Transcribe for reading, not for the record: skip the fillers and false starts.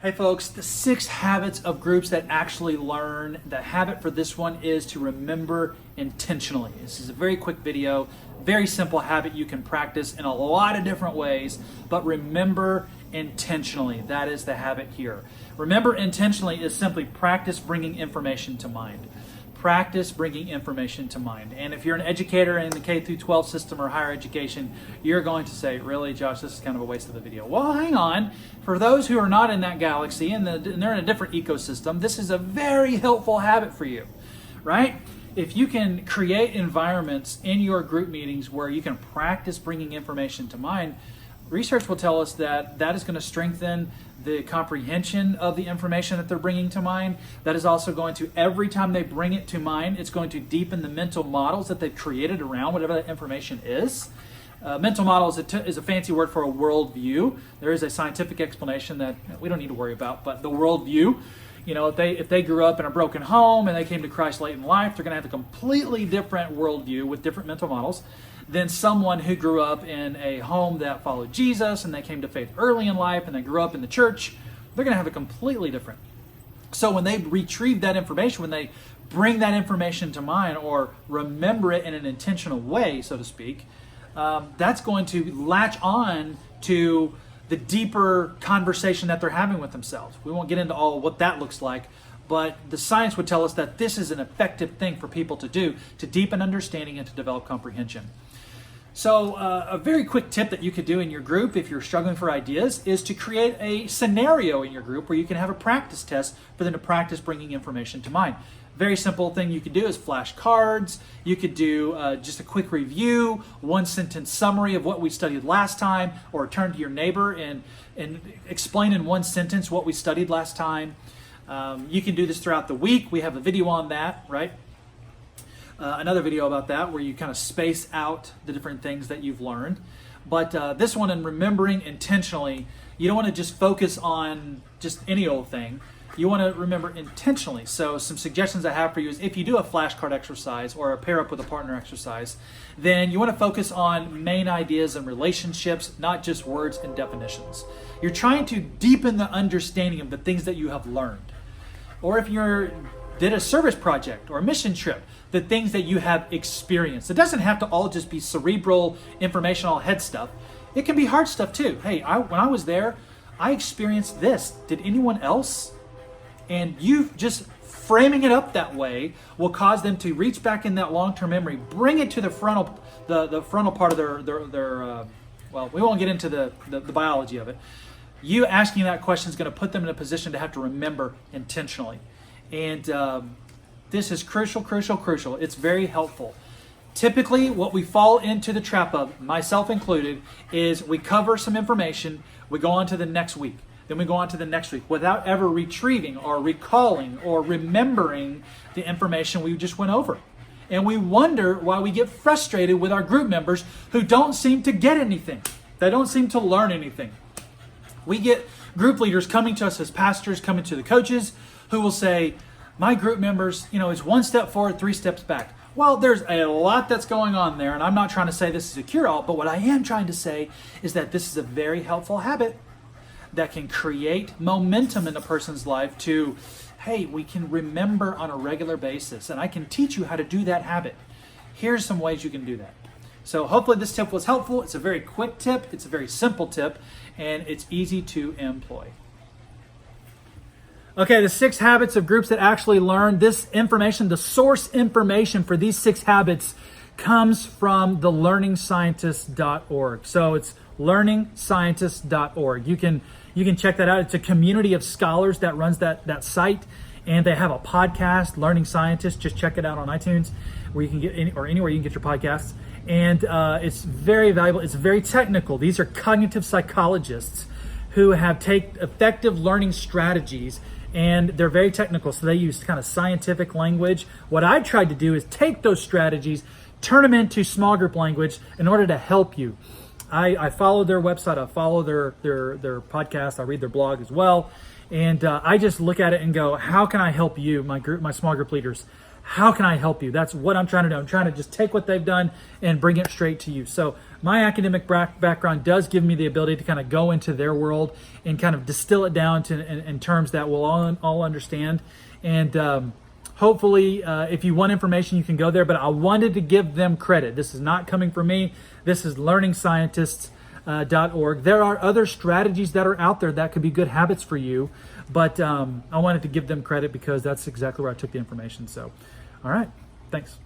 Hey folks, the 6 habits of groups that actually learn. The habit for this one is to remember intentionally. This is a very quick video, very simple habit you can practice in a lot of different ways, but remember intentionally. That is the habit here. Remember intentionally is simply practice bringing information to mind. Practice bringing information to mind. And if you're an educator in the K through 12 system or higher education, you're going to say, really, Josh, this is kind of a waste of a video. Well, hang on. For those who are not in that galaxy and they're in a different ecosystem, this is a very helpful habit for you, right? If you can create environments in your group meetings where you can practice bringing information to mind, research will tell us that that is going to strengthen the comprehension of the information that they're bringing to mind. That is also going to, every time they bring it to mind, it's going to deepen the mental models that they've created around whatever that information is. Mental model is a fancy word for a worldview. There is a scientific explanation that we don't need to worry about, but the worldview, you know, if they grew up in a broken home and they came to Christ late in life, they're going to have a completely different worldview with different mental models than someone who grew up in a home that followed Jesus and they came to faith early in life and they grew up in the church. They're going to have a completely different. So when they retrieve that information, when they bring that information to mind or remember it in an intentional way, so to speak, that's going to latch on to the deeper conversation that they're having with themselves. We won't get into all what that looks like, but the science would tell us that this is an effective thing for people to do to deepen understanding and to develop comprehension. So a very quick tip that you could do in your group if you're struggling for ideas is to create a scenario in your group where you can have a practice test for them to practice bringing information to mind. Very simple thing you could do is flash cards. You could do just a quick review, one sentence summary of what we studied last time, or turn to your neighbor and explain in one sentence what we studied last time. You can do this throughout the week. We have a video on that, right? Another video about that where you kind of space out the different things that you've learned. But this one, in remembering intentionally, you don't want to just focus on just any old thing. You want to remember intentionally. So some suggestions I have for you is if you do a flashcard exercise or a pair up with a partner exercise, then you want to focus on main ideas and relationships, not just words and definitions. You're trying to deepen the understanding of the things that you have learned. Or if you did a service project or a mission trip, the things that you have experienced. It doesn't have to all just be cerebral, informational head stuff. It can be hard stuff too. Hey, when I was there, I experienced this. Did anyone else? And you just framing it up that way will cause them to reach back in that long-term memory, bring it to the frontal part of their well, we won't get into the biology of it. You asking that question is going to put them in a position to have to remember intentionally. And this is crucial. It's very helpful. Typically, what we fall into the trap of, myself included, is we cover some information, we go on to the next week. Then we go on to the next week without ever retrieving or recalling or remembering the information we just went over. And we wonder why we get frustrated with our group members who don't seem to get anything. They don't seem to learn anything. We get group leaders coming to us as pastors, coming to the coaches, who will say, my group members, it's 1 step forward, 3 steps back. Well, there's a lot that's going on there, and I'm not trying to say this is a cure-all, but what I am trying to say is that this is a very helpful habit that can create momentum in a person's life to, hey, we can remember on a regular basis, and I can teach you how to do that habit. Here's some ways you can do that. So hopefully this tip was helpful. It's a very quick tip, it's a very simple tip, and it's easy to employ. Okay, the 6 habits of groups that actually learn. This information, the source information for these 6 habits comes from the learningscientist.org. So it's learningscientist.org. You can check that out. It's a community of scholars that runs that site, and they have a podcast, Learning Scientist. Just check it out on iTunes, where you can get or anywhere you can get your podcasts. And it's very valuable. It's very technical. These are cognitive psychologists who have effective learning strategies, and they're very technical. So they use kind of scientific language. What I tried to do is take those strategies, turn them into small group language in order to help you. I follow their website, I follow their podcast, I read their blog as well, and I just look at it and go, how can I help you, my small group leaders? how can I help you? That's what I'm trying to do. I'm trying to just take what they've done and bring it straight to you. So my academic background does give me the ability to kind of go into their world and kind of distill it down to in terms that we'll all understand. And hopefully, if you want information, you can go there. But I wanted to give them credit. This is not coming from me. This is learningscientists.org. There are other strategies that are out there that could be good habits for you. But I wanted to give them credit because that's exactly where I took the information. So, all right. Thanks.